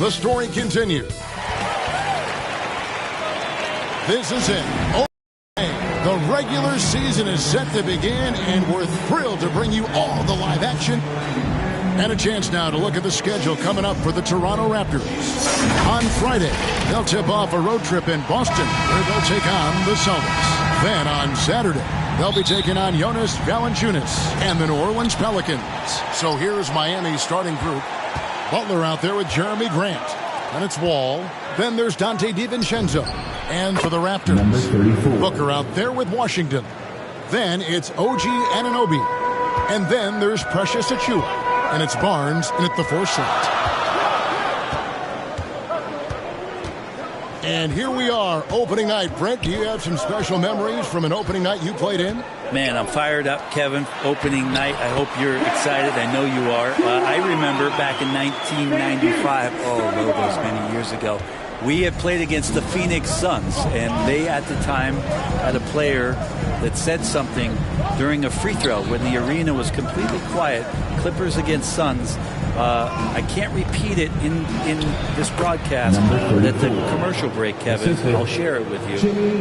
The story continues. This is it. The regular season is set to begin, and we're thrilled to bring you all the live action. And a chance now to look at the schedule coming up for the Toronto Raptors. On Friday, they'll tip off a road trip in Boston, where they'll take on the Celtics. Then on Saturday, they'll be taking on Jonas Valanciunas and the New Orleans Pelicans. So here's Miami's starting group. Butler out there with Jeremy Grant. And it's Wall. Then there's Dante DiVincenzo. And for the Raptors, Booker out there with Washington. Then it's OG Anunoby. And then there's Precious Achiuwa. And it's Barnes in at the 4 slot. And here we are, opening night. Brent, do you have some special memories from an opening night you played in? Man, I'm fired up, Kevin. Opening night. I hope you're excited. I know you are. I remember back in 1995, those many years ago, we had played against the Phoenix Suns, and they at the time had a player that said something during a free throw when the arena was completely quiet. Clippers against Suns. I can't repeat it in this broadcast at the commercial break, Kevin. I'll share it with you.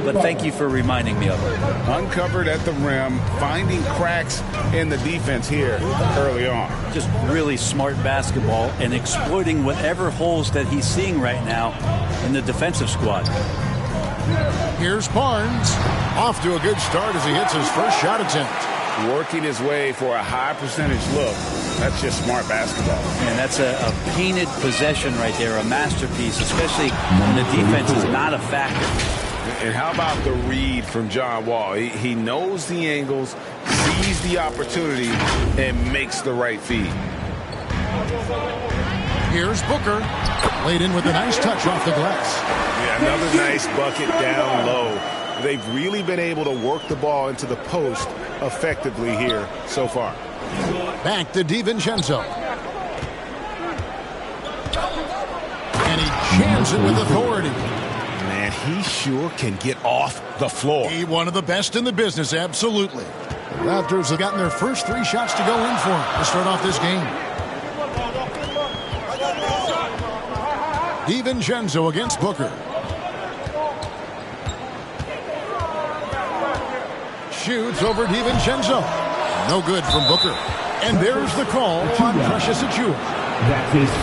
But thank you for reminding me of it. Uncovered at the rim, finding cracks in the defense here early on. Just really smart basketball and exploiting whatever holes that he's seeing right now in the defensive squad. Here's Barnes. Off to a good start as he hits his first shot attempt. Working his way for a high percentage look. That's just smart basketball. And that's a painted possession right there, a masterpiece, especially when the defense is not a factor. And how about the read from John Wall? He knows the angles, sees the opportunity, and makes the right feed. Here's Booker. Laid in with a nice touch off the glass. Yeah, another nice bucket down low. They've really been able to work the ball into the post effectively here so far. Back to DiVincenzo. And he jams it with authority. Man, he sure can get off the floor. He one of the best in the business, absolutely. The Raptors have gotten their first 3 shots to go in for him to start off this game. DiVincenzo against Booker. Shoots over DiVincenzo. No good from Booker. And there's the call on Precious Achiuwa.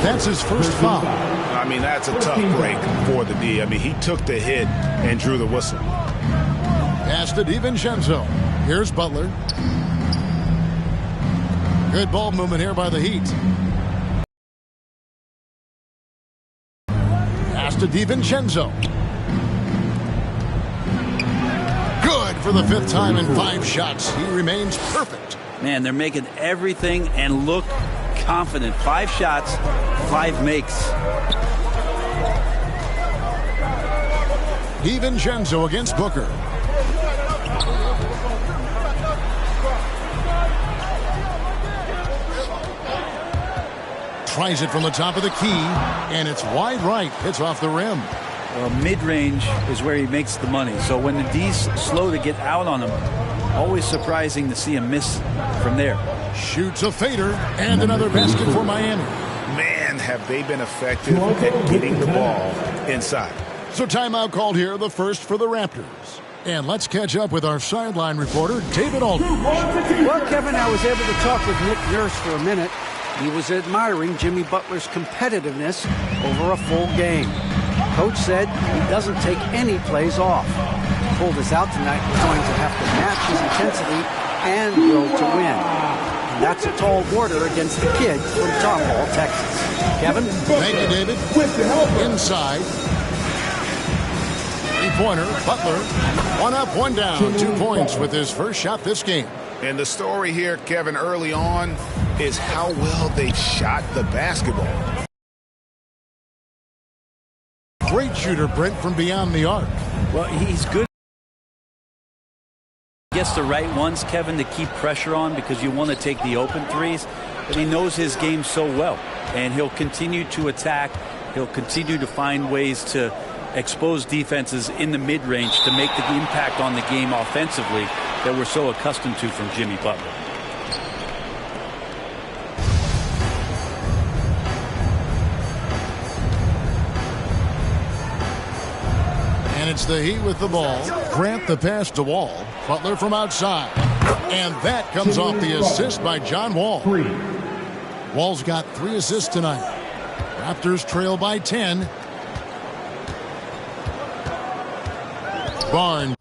That's his first foul. I mean, that's a tough break for the D. I mean, he took the hit and drew the whistle. Pass to DiVincenzo. Here's Butler. Good ball movement here by the Heat. Pass to DiVincenzo. Good for the 5th time in 5 shots. He remains perfect. Man, they're making everything and look confident. 5 shots, 5 makes. DiVincenzo against Booker. Tries it from the top of the key, and it's wide right. Hits off the rim. Well, mid-range is where he makes the money. So when the D's slow to get out on him, always surprising to see him miss from there. Shoots a fader, and another basket for Miami. Man, have they been effective at getting the ball inside. So timeout called here, the first for the Raptors. And let's catch up with our sideline reporter, David Aldridge. Well, Kevin, I was able to talk with Nick Nurse for a minute. He was admiring Jimmy Butler's competitiveness over a full game. Coach said he doesn't take any plays off. He pulled us out tonight. We're going to have to match his intensity and will to win. And that's a tall order against the kid from Tomball, Texas. Kevin? Thank you, David. Inside. 3-pointer, Butler. 1 up, 1 down. 2 points with his first shot this game. And the story here, Kevin, early on is how well they shot the basketball. Great shooter, Brent, from beyond the arc. Well, he's good. Gets the right ones, Kevin, to keep pressure on because you want to take the open threes. But he knows his game so well. And he'll continue to attack. He'll continue to find ways to expose defenses in the mid-range to make the impact on the game offensively that we're so accustomed to from Jimmy Butler. it's the Heat with the ball. Grant the pass to Wall. Butler from outside. And that comes off the assist by John Wall. Wall's got 3 assists tonight. Raptors trail by 10. Barnes.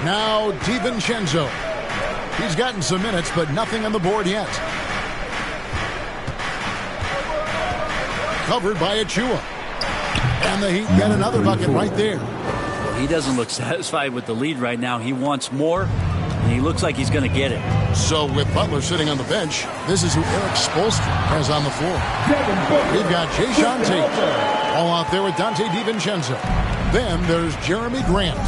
Now DiVincenzo. He's gotten some minutes, but nothing on the board yet. Covered by Achua. And the Heat get another bucket right there. Well, he doesn't look satisfied with the lead right now. He wants more, and he looks like he's going to get it. So with Butler sitting on the bench, this is who Eric Spoelstra has on the floor. We've got Jason Tate. All out there with Dante DiVincenzo. Then there's Jeremy Grant.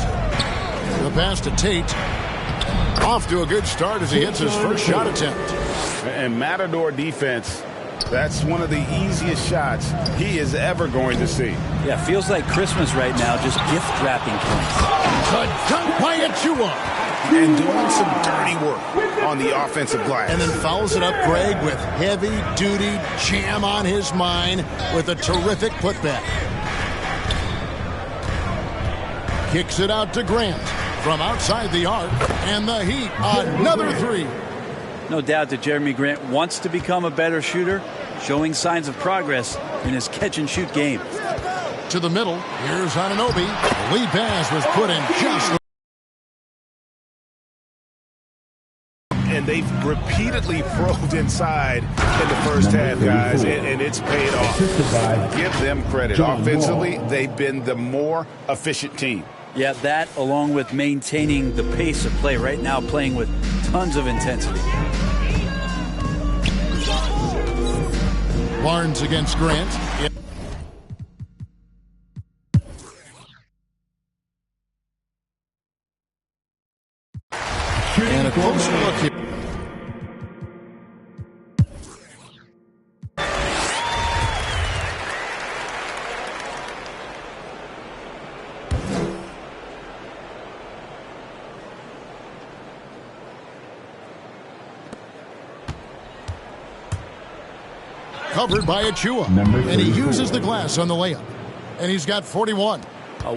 The pass to Tate. Off to a good start as he hits his first shot attempt. And Matador defense, that's one of the easiest shots he is ever going to see. Yeah, feels like Christmas right now, just gift wrapping points. A dunk by Achua. And doing some dirty work on the offensive glass. And then fouls it up, Greg, with heavy-duty jam on his mind with a terrific putback. Kicks it out to Grant from outside the arc, and the Heat another 3. No doubt that Jeremy Grant wants to become a better shooter, showing signs of progress in his catch-and-shoot game. To the middle, here's Anunoby. The lead pass was put in just the... And they've repeatedly probed inside in the first half, guys, and it's paid off. Give them credit. Offensively, they've been the more efficient team. Yeah, that along with maintaining the pace of play right now, playing with tons of intensity. Barnes against Grant. And a closer look here. Covered by Achua. And he uses the glass on the layup. And he's got 41.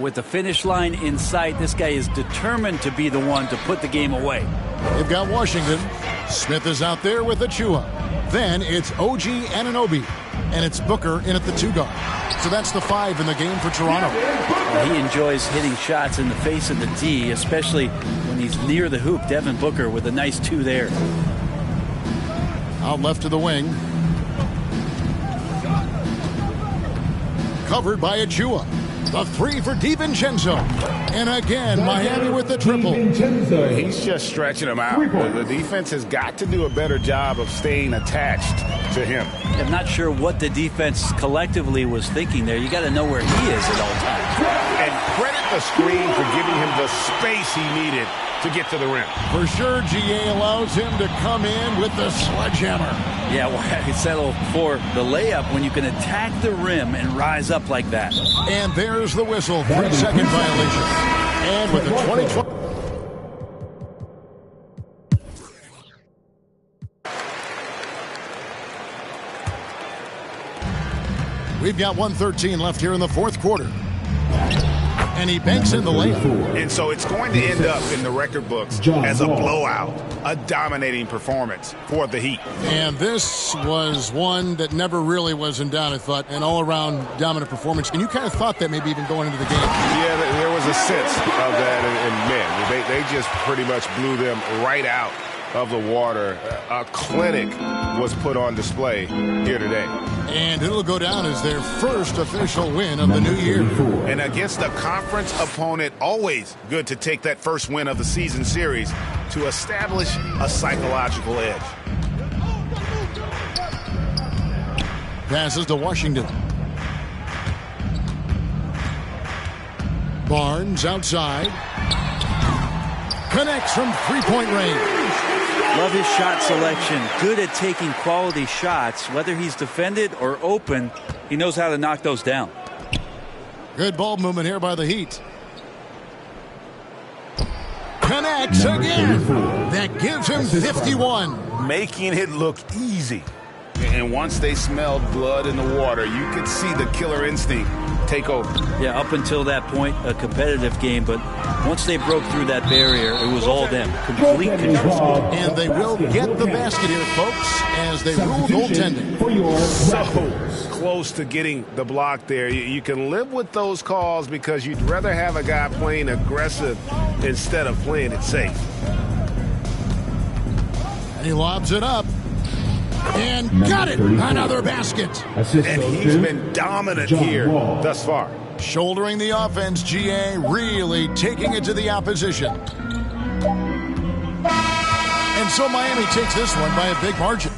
With the finish line in sight, this guy is determined to be the one to put the game away. They've got Washington. Smith is out there with Achua. Then it's OG Anunoby. And it's Booker in at the 2 guard. So that's the 5 in the game for Toronto. He enjoys hitting shots in the face of the D, especially when he's near the hoop. Devin Booker with a nice 2 there. Out left to the wing. Covered by Achua. The 3 for DiVincenzo. And again, Miami with the triple. He's just stretching him out. The defense has got to do a better job of staying attached to him. I'm not sure what the defense collectively was thinking there. You got to know where he is at all times. And credit the screen for giving him the space he needed to get to the rim. For sure, GA allows him to come in with the sledgehammer. Yeah, why settle for the layup when you can attack the rim and rise up like that? And there's the whistle. 3-second violation. And with the 2020. We've got 1:13 left here in the 4th quarter. And he banks in the layup. And so it's going to end up in the record books as a blowout, a dominating performance for the Heat. And this was one that never really was in doubt, I thought, an all-around dominant performance. And you kind of thought that maybe even going into the game. Yeah, there was a sense of that in men. They just pretty much blew them right out of the water. A clinic was put on display here today. And it'll go down as their first official win of the new year. And against a conference opponent, always good to take that first win of the season series to establish a psychological edge. Passes to Washington. Barnes outside. Connects from three-point range. Love his shot selection. Good at taking quality shots. Whether he's defended or open, he knows how to knock those down. Good ball movement here by the Heat. connects again. That gives him 51. Making it look easy. And once they smelled blood in the water, you could see the killer instinct take over. Yeah, up until that point, a competitive game, but once they broke through that barrier, it was all them. Complete control. And they will get the basket here, folks, as they rule goaltending. So close to getting the block there. You can live with those calls because you'd rather have a guy playing aggressive instead of playing it safe. And he lobs it up. And got it. Another basket. And he's been dominant here thus far. Shouldering the offense, GA really taking it to the opposition. And so Miami takes this one by a big margin.